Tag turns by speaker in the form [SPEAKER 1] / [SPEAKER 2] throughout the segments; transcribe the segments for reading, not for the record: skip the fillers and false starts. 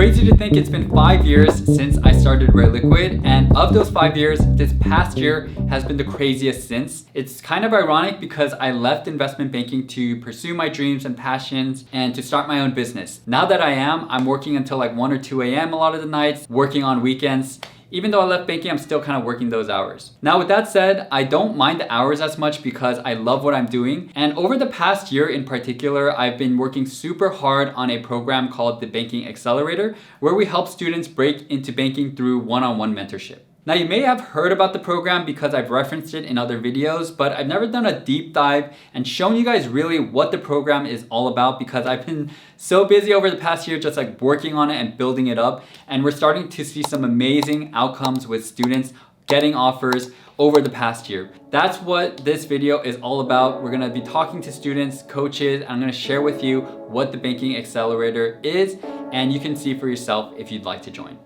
[SPEAKER 1] crazy to think it's been 5 years since I started rareliquid, and of those 5 years, this past year has been the craziest since. It's kind of ironic because I left investment banking to pursue my dreams and passions and to start my own business. Now that I'm working until like 1 or 2 a.m. a lot of the nights, working on weekends. Even though I left banking, I'm still kind of working those hours. Now with that said, I don't mind the hours as much because I love what I'm doing. And over the past year in particular, I've been working super hard on a program called the Banking Accelerator, where we help students break into banking through one-on-one mentorship. Now you may have heard about the program because I've referenced it in other videos, but I've never done a deep dive and shown you guys really what the program is all about because I've been so busy over the past year just like working on it and building it up, and we're starting to see some amazing outcomes with students getting offers over the past year. That's what this video is all about. We're gonna be talking to students, coaches, and I'm gonna share with you what the Banking Accelerator is, and you can see for yourself if you'd like to join.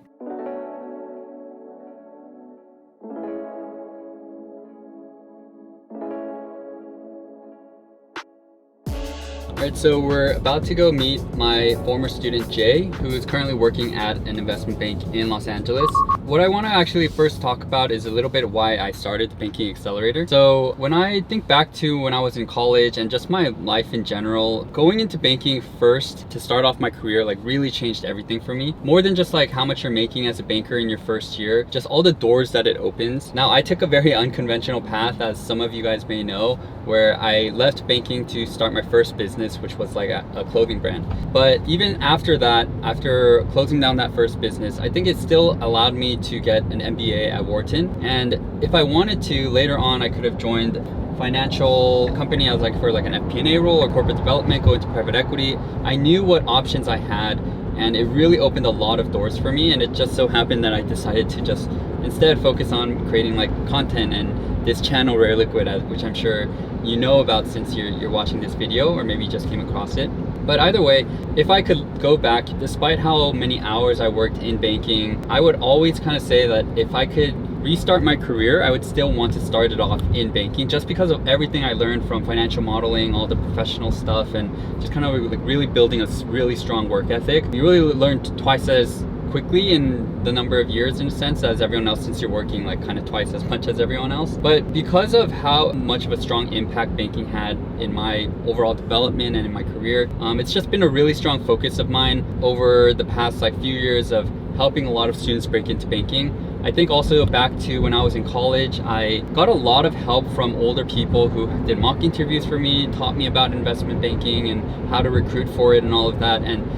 [SPEAKER 1] Alright, so we're about to go meet my former student Jay, who is currently working at an investment bank in Los Angeles. What I want to actually first talk about is a little bit why I started the Banking Accelerator. So when I think back to when I was in college and just my life in general, going into banking first to start off my career like really changed everything for me. More than just like how much you're making as a banker in your first year, just all the doors that it opens. Now I took a very unconventional path, as some of you guys may know, where I left banking to start my first business, which was like a clothing brand. But even after that, after closing down that first business, I think it still allowed me to get an MBA at Wharton. And if I wanted to, later on, I could have joined financial company. I was like for like an FP&A role or corporate development, go into private equity. I knew what options I had, and it really opened a lot of doors for me. And it just so happened that I decided to just instead focus on creating like content and this channel rareliquid, which I'm sure you know about since you're watching this video, or maybe you just came across it. But either way, if I could go back, despite how many hours I worked in banking, I would always kind of say that if I could restart my career, I would still want to start it off in banking, just because of everything I learned from financial modeling, all the professional stuff, and just kind of like really building a really strong work ethic. You really learned twice as quickly in the number of years, in a sense, as everyone else, since you're working like kind of twice as much as everyone else. But because of how much of a strong impact banking had in my overall development and in my career, it's just been a really strong focus of mine over the past like few years of helping a lot of students break into banking. I think also back to when I was in college, I got a lot of help from older people who did mock interviews for me, taught me about investment banking and how to recruit for it and all of that. And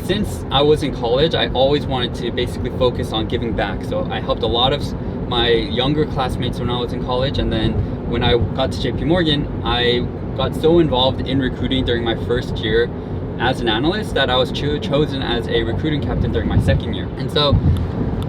[SPEAKER 1] since I was in college, I always wanted to basically focus on giving back. So I helped a lot of my younger classmates when I was in college. And then when I got to JP Morgan, I got so involved in recruiting during my first year as an analyst that I was chosen as a recruiting captain during my second year. And so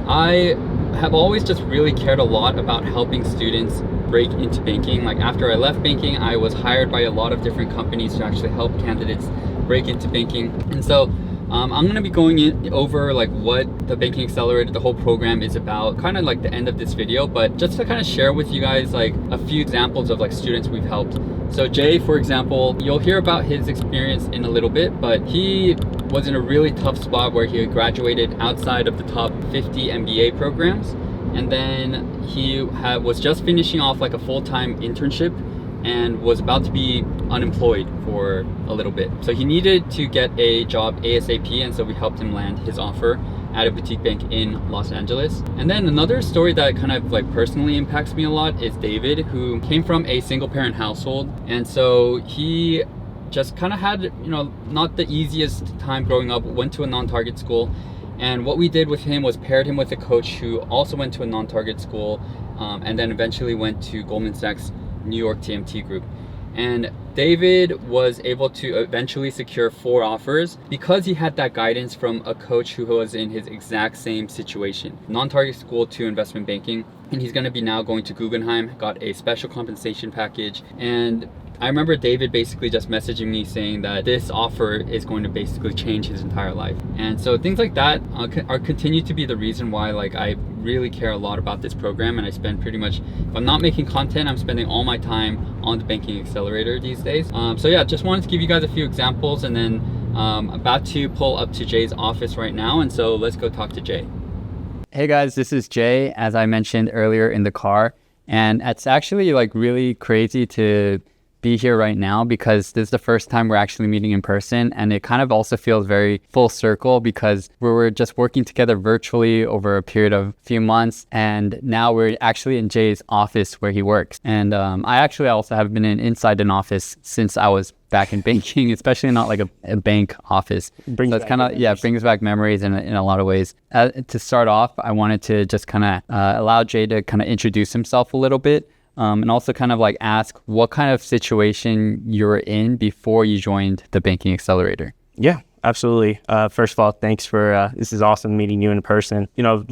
[SPEAKER 1] I have always just really cared a lot about helping students break into banking. Like after I left banking, I was hired by a lot of different companies to actually help candidates break into banking. And so I'm going to be going over like what the Banking Accelerator, the whole program, is about, kind of like the end of this video, but just to kind of share with you guys like a few examples of like students we've helped. So Jay, for example, you'll hear about his experience in a little bit, but he was in a really tough spot where he graduated outside of the top 50 MBA programs, and then he was just finishing off like a full-time internship and was about to be unemployed for a little bit. So he needed to get a job ASAP, and so we helped him land his offer at a boutique bank in Los Angeles. And then another story that kind of like personally impacts me a lot is David, who came from a single parent household. And so he just kind of had, you know, not the easiest time growing up, went to a non-target school. And what we did with him was paired him with a coach who also went to a non-target school, and then eventually went to Goldman Sachs New York TMT group. And David was able to eventually secure 4 offers because he had that guidance from a coach who was in his exact same situation, non-target school to investment banking. And he's going to be now going to Guggenheim, got a special compensation package. And I remember David basically just messaging me saying that this offer is going to basically change his entire life. And so things like that are continue to be the reason why like I really care a lot about this program, and I spend pretty much, if I'm not making content, I'm spending all my time on the Banking Accelerator these days. So yeah, just wanted to give you guys a few examples, and then I'm about to pull up to Jay's office right now, and so let's go talk to Jay. Hey guys, this is Jay, as I mentioned earlier in the car, and it's actually like really crazy to be here right now because this is the first time we're actually meeting in person, and it kind of also feels very full circle because we were just working together virtually over a period of a few months, and now we're actually in Jay's office where he works. And I actually also have been inside an office since I was back in banking, especially not like a bank office. So it's kind of, it brings back memories in a lot of ways. To start off, I wanted to just kind of allow Jay to kind of introduce himself a little bit. And also kind of like ask what kind of situation you were in before you joined the Banking Accelerator.
[SPEAKER 2] Yeah, absolutely. First of all, thanks for, this is awesome meeting you in person.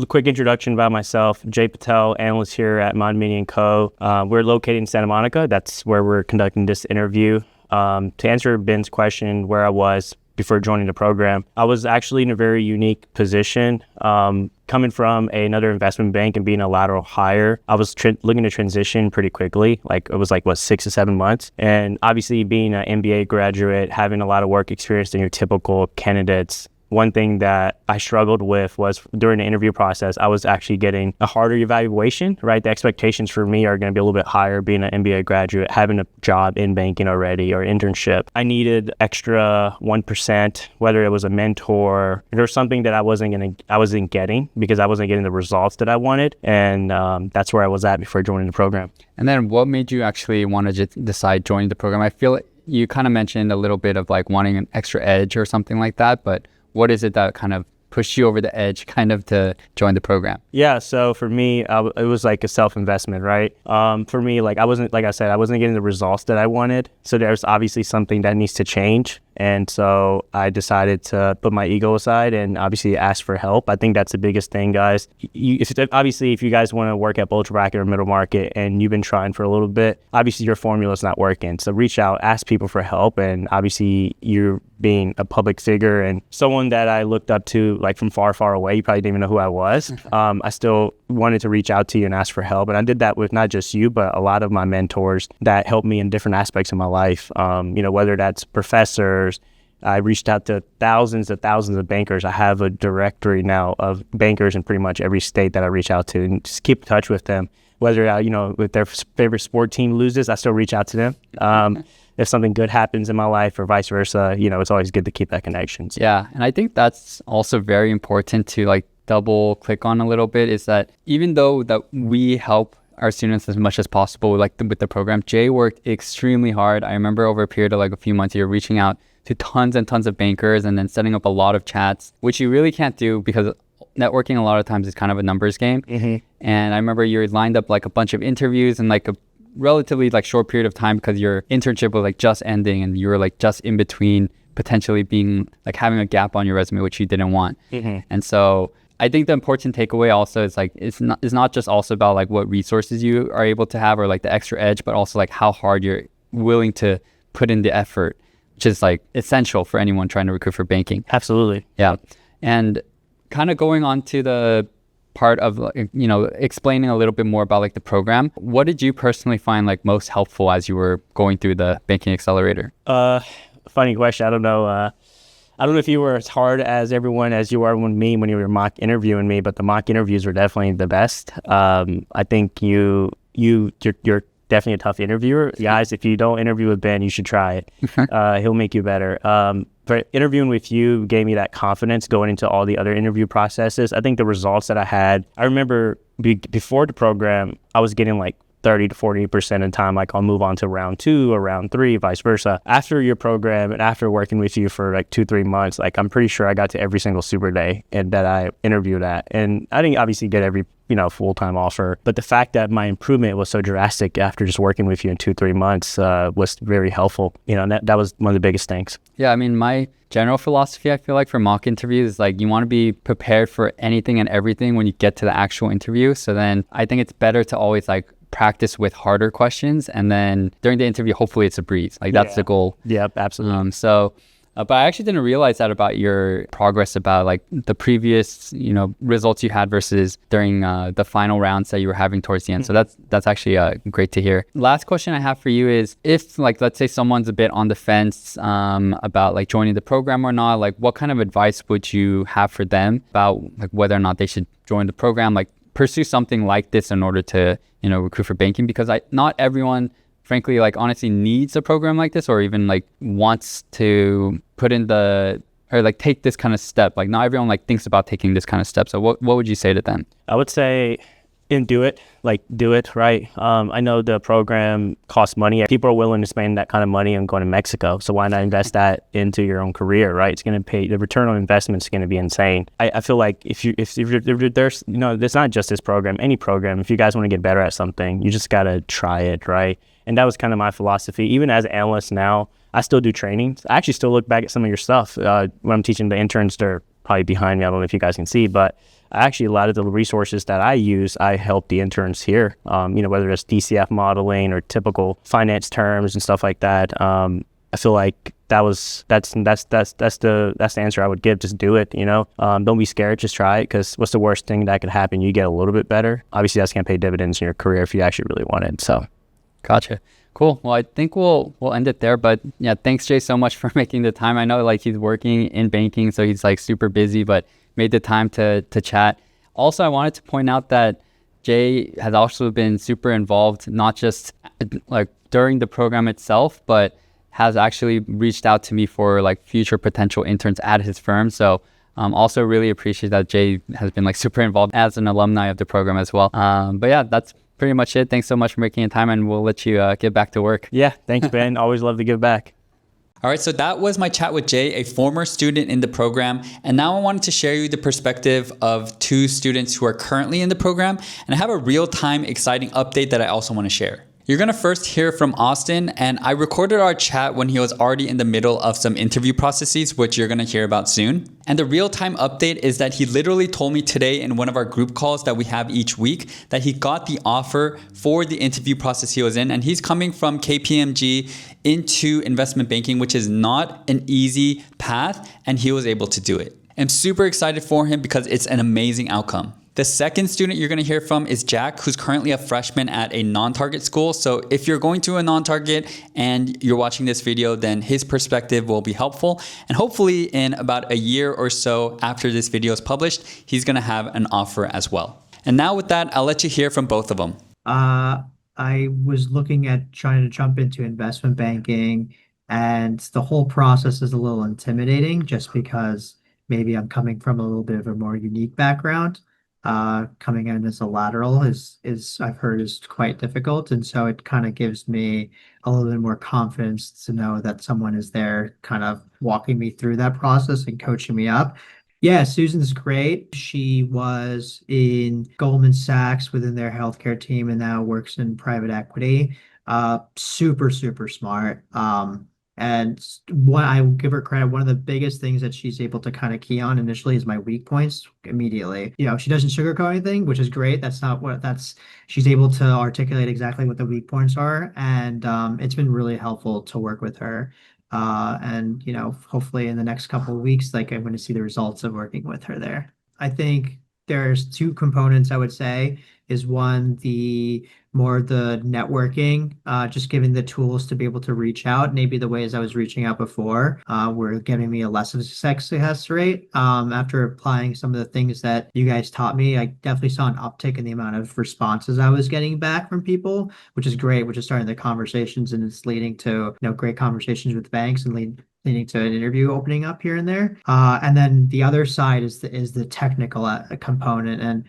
[SPEAKER 2] Quick introduction about myself, Jay Patel, analyst here at Mod Media & Co. We're located in Santa Monica. That's where we're conducting this interview. To answer Ben's question, where I was before joining the program, I was actually in a very unique position. Coming from another investment bank and being a lateral hire, I was looking to transition pretty quickly. It was 6 to 7 months. And obviously being an MBA graduate, having a lot of work experience than your typical candidates, one thing that I struggled with was during the interview process, I was actually getting a harder evaluation, right? The expectations for me are going to be a little bit higher being an MBA graduate, having a job in banking already or internship. I needed extra 1%, whether it was a mentor or something that I wasn't getting because I wasn't getting the results that I wanted. And that's where I was at before joining the program.
[SPEAKER 1] And then what made you actually want to decide joining the program? I feel like you kind of mentioned a little bit of wanting an extra edge or something like that, but what is it that kind of pushed you over the edge kind of to join the program?
[SPEAKER 2] Yeah, so for me, it was like a self-investment, right? For me, I wasn't getting the results that I wanted. So there's obviously something that needs to change. And so I decided to put my ego aside and obviously ask for help. I think that's the biggest thing, guys. If you guys want to work at bulge bracket or middle market and you've been trying for a little bit, obviously your formula is not working. So reach out, ask people for help. And obviously you're being a public figure and someone that I looked up to from far, far away. You probably didn't even know who I was. I still wanted to reach out to you and ask for help. And I did that with not just you, but a lot of my mentors that helped me in different aspects of my life. Whether that's professors, I reached out to thousands of bankers. I have a directory now of bankers in pretty much every state that I reach out to and just keep in touch with them. Whether, if their favorite sport team loses, I still reach out to them. If something good happens in my life or vice versa, it's always good to keep that connection. So.
[SPEAKER 1] Yeah, and I think that's also very important to double click on a little bit is that even though that we help our students as much as possible with the program, Jay worked extremely hard. I remember over a period of a few months, you're reaching out to tons and tons of bankers and then setting up a lot of chats, which you really can't do because networking a lot of times is kind of a numbers game. Mm-hmm. And I remember you lined up a bunch of interviews in a relatively short period of time because your internship was just ending and you were just in between potentially being having a gap on your resume, which you didn't want. Mm-hmm. And so I think the important takeaway also is it's not just also about what resources you are able to have or the extra edge, but also how hard you're willing to put in the effort, which is essential for anyone trying to recruit for banking.
[SPEAKER 2] Absolutely.
[SPEAKER 1] Yeah. And kind of going on to the part of explaining a little bit more about the program, what did you personally find most helpful as you were going through the Banking Accelerator?
[SPEAKER 2] Funny question. I don't know if you were as hard as everyone as you are with me when you were mock interviewing me, but the mock interviews were definitely the best. I think you're definitely a tough interviewer. Guys, if you don't interview with Ben, you should try it. He'll make you better. But interviewing with you gave me that confidence going into all the other interview processes. I think the results that I had, I remember before the program, I was getting 30 to 40% of the time, I'll move on to round 2 or round 3, vice versa. After your program and after working with you for 2-3 months, I'm pretty sure I got to every single super day and that I interviewed at. And I didn't obviously get every full-time offer, but the fact that my improvement was so drastic after just working with you in 2-3 months was very helpful. And that was one of the biggest things.
[SPEAKER 1] Yeah, I mean, my general philosophy, I feel for mock interviews is you want to be prepared for anything and everything when you get to the actual interview. So then I think it's better to always practice with harder questions, and then during the interview, hopefully it's a breeze. That's the goal.
[SPEAKER 2] Yep, absolutely.
[SPEAKER 1] So But I actually didn't realize that about your progress, about like the previous, results you had versus during the final rounds that you were having towards the end. So that's actually great to hear. Last question I have for you is, if like, let's say someone's a bit on the fence about like joining the program or not, like what kind of advice would you have for them about like whether or not they should join the program, like pursue something like this in order to, recruit for banking? Because not everyone, frankly, like honestly needs a program like this, or even like wants to put in or like take this kind of step. Like not everyone like thinks about taking this kind of step. So what would you say to them?
[SPEAKER 2] I would say, and do it, right? I know the program costs money. People are willing to spend that kind of money on going to Mexico. So why not invest that into your own career, right? It's going to pay, the return on investment is going to be insane. I feel like if there's, there's not just this program, any program, if you guys want to get better at something, you just got to try it, right? And that was kind of my philosophy. Even as an analyst now, I still do trainings. I actually still look back at some of your stuff when I'm teaching the interns. They're probably behind me. I don't know if you guys can see, but actually a lot of the resources that I use, I help the interns here, whether it's DCF modeling or typical finance terms and stuff like that. I feel like that's the answer I would give. Just do it, don't be scared, just try it, because what's the worst thing that could happen? You get a little bit better. Obviously that's going to pay dividends in your career if you actually really want it. So
[SPEAKER 1] Gotcha. Cool. Well, I think we'll end it there. But yeah, thanks Jay so much for making the time. I know like he's working in banking, so he's like super busy, but made the time to chat. Also, I wanted to point out that Jay has also been super involved, not just like during the program itself, but has actually reached out to me for like future potential interns at his firm. So also really appreciate that Jay has been like super involved as an alumni of the program as well. But yeah, that's pretty much it. Thanks so much for making the time, and we'll let you get back to work.
[SPEAKER 2] Yeah, thanks, Ben. Always love to give back.
[SPEAKER 1] All right, so that was my chat with Jay, a former student in the program. And now I wanted to share you the perspective of two students who are currently in the program. And I have a real-time exciting update that I also want to share. You're going to first hear from Austin, and I recorded our chat when he was already in the middle of some interview processes, which you're going to hear about soon. And the real-time update is that he literally told me today in one of our group calls that we have each week that he got the offer for the interview process he was in, and he's coming from KPMG into investment banking, which is not an easy path, and he was able to do it. I'm super excited for him because it's an amazing outcome. The second student you're going to hear from is Jack, who's currently a freshman at a non-target school. So if you're going to a non-target and you're watching this video, then his perspective will be helpful. And hopefully in about a year or so after this video is published, he's going to have an offer as well. And now with that, I'll let you hear from both of them.
[SPEAKER 3] I was looking at trying to jump into investment banking, and the whole process is a little intimidating just because maybe I'm coming from a little bit of a more unique background. Coming in as a lateral is I've heard is quite difficult, and so it kind of gives me a little bit more confidence to know that someone is there kind of walking me through that process and coaching me up. Yeah, Susan's great. She was in Goldman Sachs within their healthcare team and now works in private equity. Super, super smart. And what I will give her credit, one of the biggest things that she's able to kind of key on initially is my weak points immediately. She doesn't sugarcoat anything, which is great. She's able to articulate exactly what the weak points are. And it's been really helpful to work with her. And hopefully in the next couple of weeks, like I'm going to see the results of working with her there. I think there's two components I would say is one, the networking, just giving the tools to be able to reach out. Maybe the ways I was reaching out before were giving me a less of a success rate. After applying some of the things that you guys taught me, I definitely saw an uptick in the amount of responses I was getting back from people, which is great, which is starting the conversations, and it's leading to great conversations with banks and leading to an interview opening up here and there. And then the other side is the technical component. And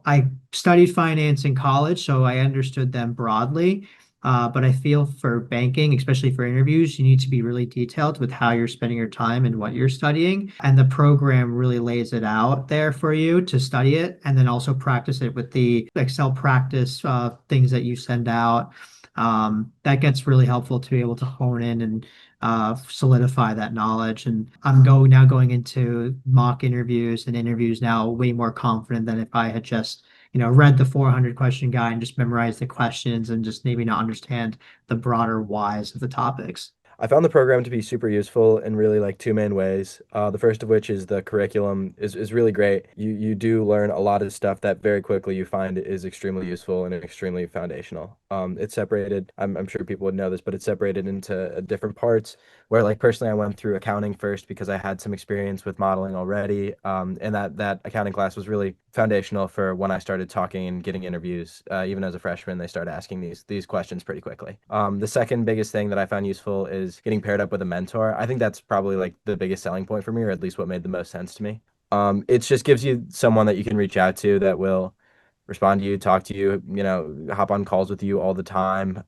[SPEAKER 3] I studied finance in college, so I understood them broadly. But I feel for banking, especially for interviews, you need to be really detailed with how you're spending your time and what you're studying. And the program really lays it out there for you to study it and then also practice it with the Excel practice things that you send out. That gets really helpful to be able to hone in and solidify that knowledge. And I'm going into mock interviews and interviews now way more confident than if I had just read the 400 question guide and just memorized the questions and just maybe not understand the broader whys of the topics.
[SPEAKER 4] I found the program to be super useful in really like two main ways. The first of which is the curriculum is really great. You do learn a lot of stuff that very quickly you find is extremely useful and extremely foundational. It's separated. I'm sure people would know this, but it's separated into different parts. Where like personally, I went through accounting first because I had some experience with modeling already, and that accounting class was really foundational for when I started talking and getting interviews. Even as a freshman, they started asking these questions pretty quickly. The second biggest thing that I found useful is getting paired up with a mentor. I think that's probably like the biggest selling point for me, or at least what made the most sense to me. It just gives you someone that you can reach out to that will respond to you, talk to you, hop on calls with you all the time.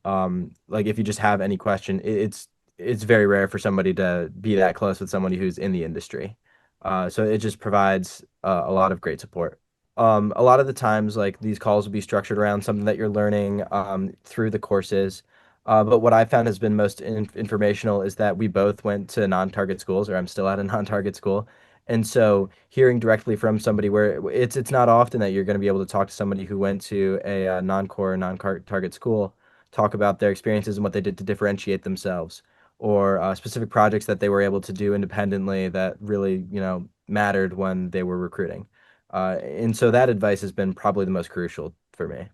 [SPEAKER 4] Like if you just have any question, it's very rare for somebody to be that close with somebody who's in the industry. So it just provides a lot of great support. A lot of the times, like these calls will be structured around something that you're learning through the courses. But what I found has been most informational is that we both went to non-target schools, or I'm still at a non-target school. And so hearing directly from somebody where it's not often that you're going to be able to talk to somebody who went to a non-core, non-target school, talk about their experiences and what they did to differentiate themselves, or specific projects that they were able to do independently that really, mattered when they were recruiting. And so that advice has been probably the most crucial for me.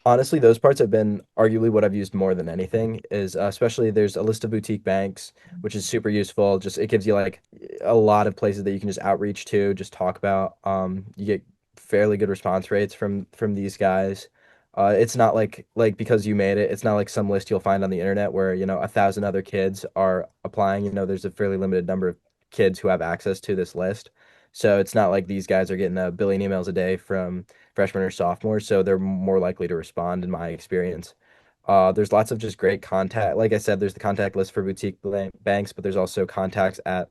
[SPEAKER 4] Honestly, those parts have been arguably what I've used more than anything is especially there's a list of boutique banks, which is super useful. Just it gives you like a lot of places that you can just outreach to, just talk about. You get fairly good response rates from these guys. It's not like because you made it, it's not like some list you'll find on the internet where, 1,000 other kids are applying. There's a fairly limited number of kids who have access to this list. So it's not like these guys are getting a billion emails a day from freshmen or sophomores, so they're more likely to respond in my experience. There's lots of just great contact. Like I said, there's the contact list for boutique banks, but there's also contacts at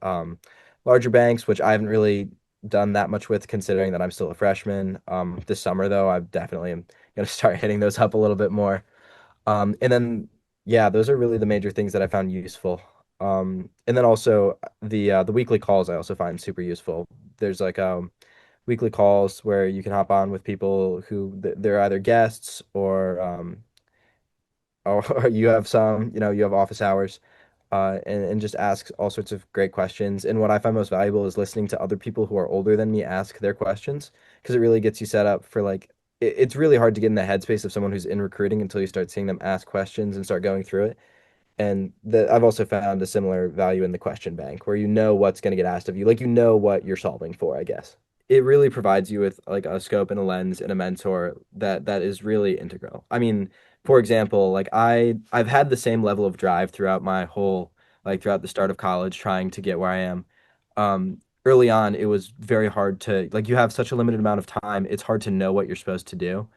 [SPEAKER 4] larger banks, which I haven't really done that much with, considering that I'm still a freshman. This summer, though, I definitely am going to start hitting those up a little bit more. And then, yeah, those are really the major things that I found useful. And then also the weekly calls I also find super useful. There's like weekly calls where you can hop on with people who they're either guests or you have some, you have office hours, and just ask all sorts of great questions. And what I find most valuable is listening to other people who are older than me ask their questions because it really gets you set up for like, it's really hard to get in the headspace of someone who's in recruiting until you start seeing them ask questions and start going through it. And I've also found a similar value in the question bank where you know what's going to get asked of you, like you know what you're solving for, I guess. It really provides you with like a scope and a lens and a mentor that is really integral. I mean, for example, like I've had the same level of drive throughout my whole like throughout the start of college trying to get where I am. Early on, it was very hard to like you have such a limited amount of time, it's hard to know what you're supposed to do.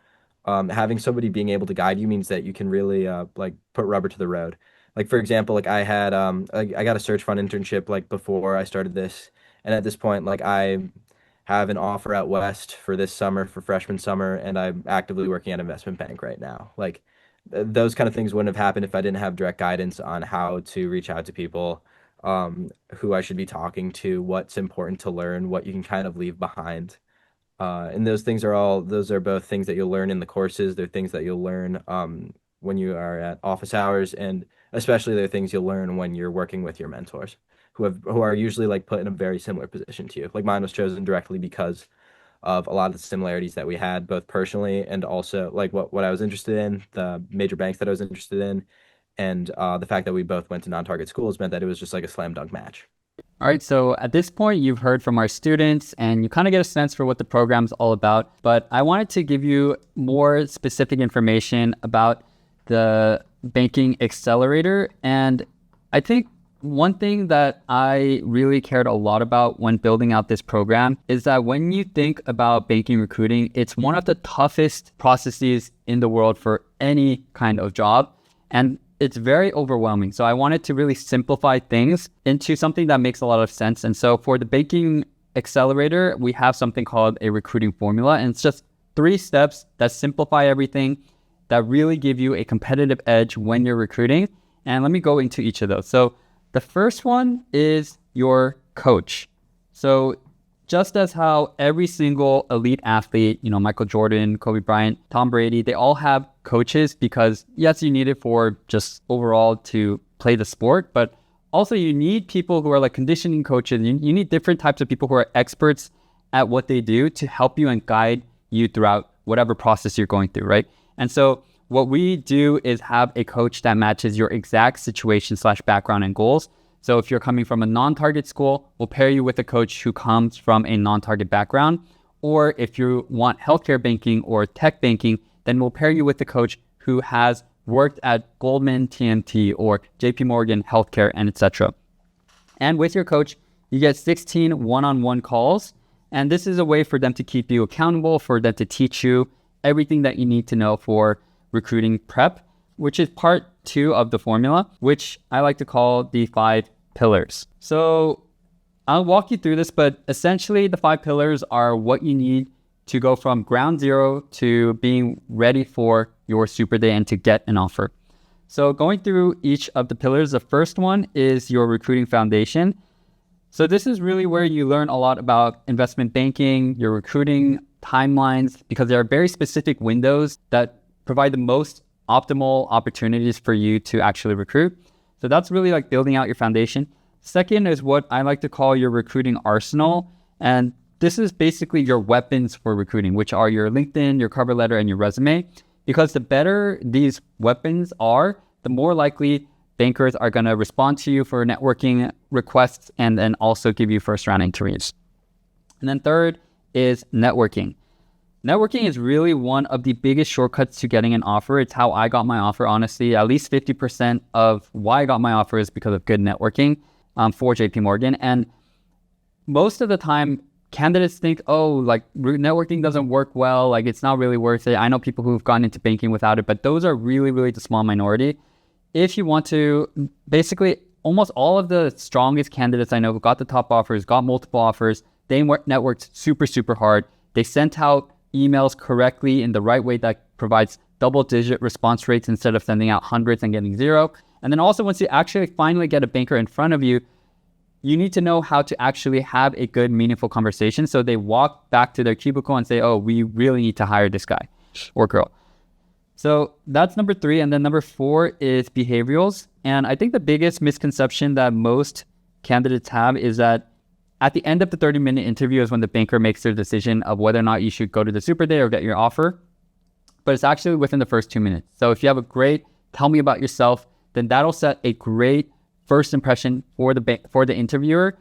[SPEAKER 4] Having somebody being able to guide you means that you can really like put rubber to the road. Like for example, like I had I got a search fund internship like before I started this, and at this point, like I have an offer out west for this summer for freshman summer, and I'm actively working at investment bank right now. Like those kind of things wouldn't have happened if I didn't have direct guidance on how to reach out to people, who I should be talking to, what's important to learn, what you can kind of leave behind. And those are both things that you'll learn in the courses. They're things that you'll learn when you are at office hours, and especially they're things you'll learn when you're working with your mentors, who are usually like put in a very similar position to you. Like mine was chosen directly because of a lot of the similarities that we had, both personally and also like what I was interested in, the major banks that I was interested in, and the fact that we both went to non-target schools meant that it was just like a slam dunk match.
[SPEAKER 1] All right, so at this point, you've heard from our students and you kind of get a sense for what the program's all about. But I wanted to give you more specific information about the Banking Accelerator. And I think one thing that I really cared a lot about when building out this program is that when you think about banking recruiting, it's one of the toughest processes in the world for any kind of job. And it's very overwhelming. So I wanted to really simplify things into something that makes a lot of sense. And so for the Banking Accelerator, we have something called a recruiting formula. And it's just 3 steps that simplify everything, that really give you a competitive edge when you're recruiting. And let me go into each of those. So the first one is your coach. So just as how every single elite athlete, Michael Jordan, Kobe Bryant, Tom Brady, they all have coaches because yes, you need it for just overall to play the sport, but also you need people who are like conditioning coaches. You need different types of people who are experts at what they do to help you and guide you throughout whatever process you're going through, right? And so what we do is have a coach that matches your exact situation / background and goals. So if you're coming from a non-target school, we'll pair you with a coach who comes from a non-target background. Or if you want healthcare banking or tech banking, then we'll pair you with a coach who has worked at Goldman, TMT, or JP Morgan Healthcare, and etc. And with your coach, you get 16 one-on-one calls. And this is a way for them to keep you accountable, for them to teach you everything that you need to know for recruiting prep, which is part 2 of the formula, which I like to call the 5 pillars. So I'll walk you through this, but essentially the 5 pillars are what you need to go from ground zero to being ready for your super day and to get an offer. So going through each of the pillars, the first one is your recruiting foundation. So this is really where you learn a lot about investment banking, your recruiting timelines, because there are very specific windows that provide the most optimal opportunities for you to actually recruit. So that's really like building out your foundation. Second is what I like to call your recruiting arsenal. And this is basically your weapons for recruiting, which are your LinkedIn, your cover letter, and your resume. Because the better these weapons are, the more likely bankers are going to respond to you for networking requests and then also give you first round interviews. And then third is networking. Networking is really one of the biggest shortcuts to getting an offer. It's how I got my offer, honestly. At least 50% of why I got my offer is because of good networking for JP Morgan. And most of the time, candidates think, oh, like networking doesn't work well, like it's not really worth it. I know people who've gotten into banking without it, but those are really, really the small minority. If you want to, basically almost all of the strongest candidates I know who got the top offers, got multiple offers, they networked super, super hard. They sent out emails correctly in the right way that provides double-digit response rates instead of sending out hundreds and getting 0. And then also once you actually finally get a banker in front of you, you need to know how to actually have a good, meaningful conversation. So they walk back to their cubicle and say, oh, we really need to hire this guy or girl. So that's number 3. And then number 4 is behaviorals. And I think the biggest misconception that most candidates have is that at the end of the 30-minute interview is when the banker makes their decision of whether or not you should go to the super day or get your offer. But it's actually within the first 2 minutes. So if you have a great, tell me about yourself, then that'll set a great first impression for the interviewer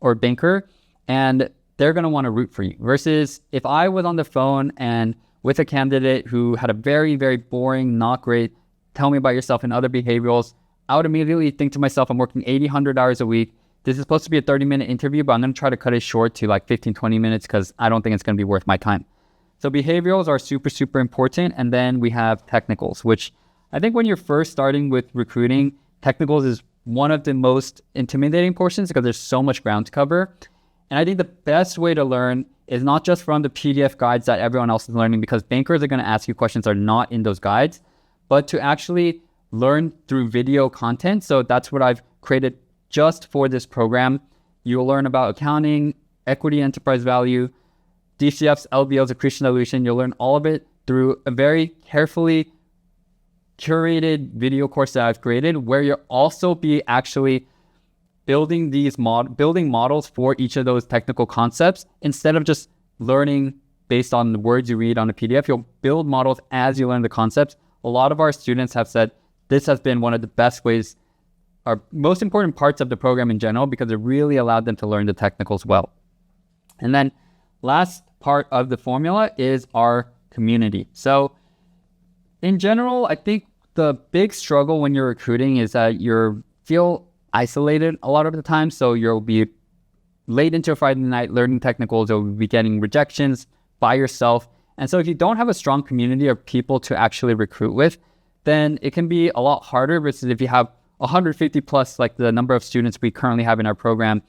[SPEAKER 1] or banker, and they're going to want to root for you. Versus if I was on the phone and with a candidate who had a very, very boring, not great, tell me about yourself and other behaviorals, I would immediately think to myself, I'm working 80, 100 hours a week. This is supposed to be a 30-minute interview, but I'm going to try to cut it short to like 15, 20 minutes because I don't think it's going to be worth my time. So behaviorals are super, super important. And then we have technicals, which I think when you're first starting with recruiting, technicals is one of the most intimidating portions because there's so much ground to cover. And I think the best way to learn is not just from the PDF guides that everyone else is learning, because bankers are going to ask you questions that are not in those guides, but to actually learn through video content. So that's what I've created just for this program. You'll learn about accounting, equity, enterprise value, DCFs, LBOs, accretion dilution. You'll learn all of it through a very carefully curated video course that I've created, where you'll also be actually building building models for each of those technical concepts. Instead of just learning based on the words you read on a PDF, you'll build models as you learn the concepts. A lot of our students have said this has been one of the best ways, or most important parts of the program in general, because it really allowed them to learn the technicals well. And then last part of the formula is our community. So in general, I think the big struggle when you're recruiting is that you feel isolated a lot of the time. So you'll be late into a Friday night learning technicals, you'll be getting rejections by yourself. And so if you don't have a strong community of people to actually recruit with, then it can be a lot harder versus if you have 150 plus, like the number of students we currently have in our program,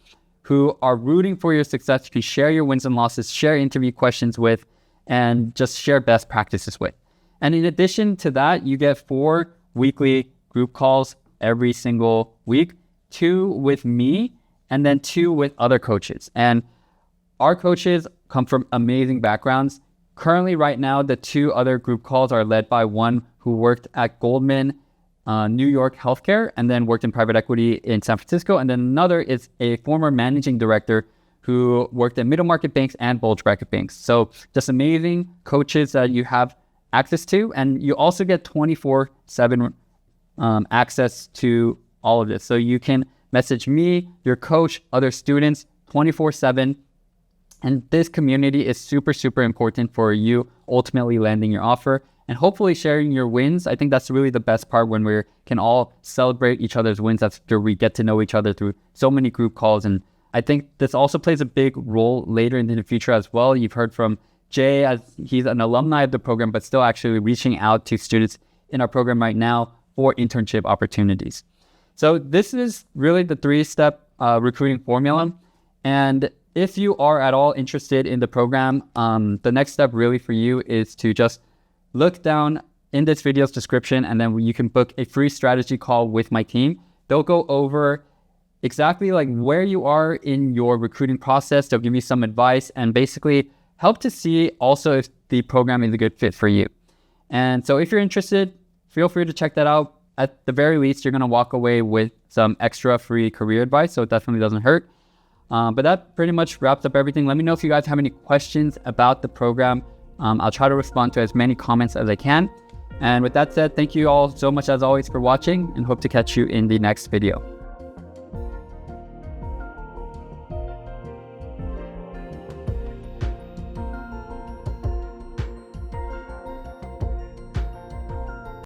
[SPEAKER 1] who are rooting for your success. You can share your wins and losses, share interview questions with, and just share best practices with. And in addition to that, you get 4 weekly group calls every single week, 2 with me, and then 2 with other coaches. And our coaches come from amazing backgrounds. Currently, right now, the 2 other group calls are led by one who worked at Goldman New York healthcare, and then worked in private equity in San Francisco. And then another is a former managing director who worked at middle market banks and bulge bracket banks. So just amazing coaches that you have access to. And you also get 24/7 access to all of this. So you can message me, your coach, other students 24/7. And this community is super, super important for you ultimately landing your offer and hopefully sharing your wins. I think that's really the best part, when we can all celebrate each other's wins after we get to know each other through so many group calls. And I think this also plays a big role later in the future as well. You've heard from Jay, as he's an alumni of the program, but still actually reaching out to students in our program right now for internship opportunities. So this is really the 3-step recruiting formula. And if you are at all interested in the program, the next step really for you is to just look down in this video's description, and then you can book a free strategy call with my team. They'll go over exactly like where you are in your recruiting process. They'll give you some advice and basically help to see also if the program is a good fit for you. And so if you're interested, feel free to check that out. At the very least, you're going to walk away with some extra free career advice, so it definitely doesn't hurt. But that pretty much wraps up everything. Let me know if you guys have any questions about the program. I'll try to respond to as many comments as I can. And with that said, thank you all so much as always for watching, and hope to catch you in the next video.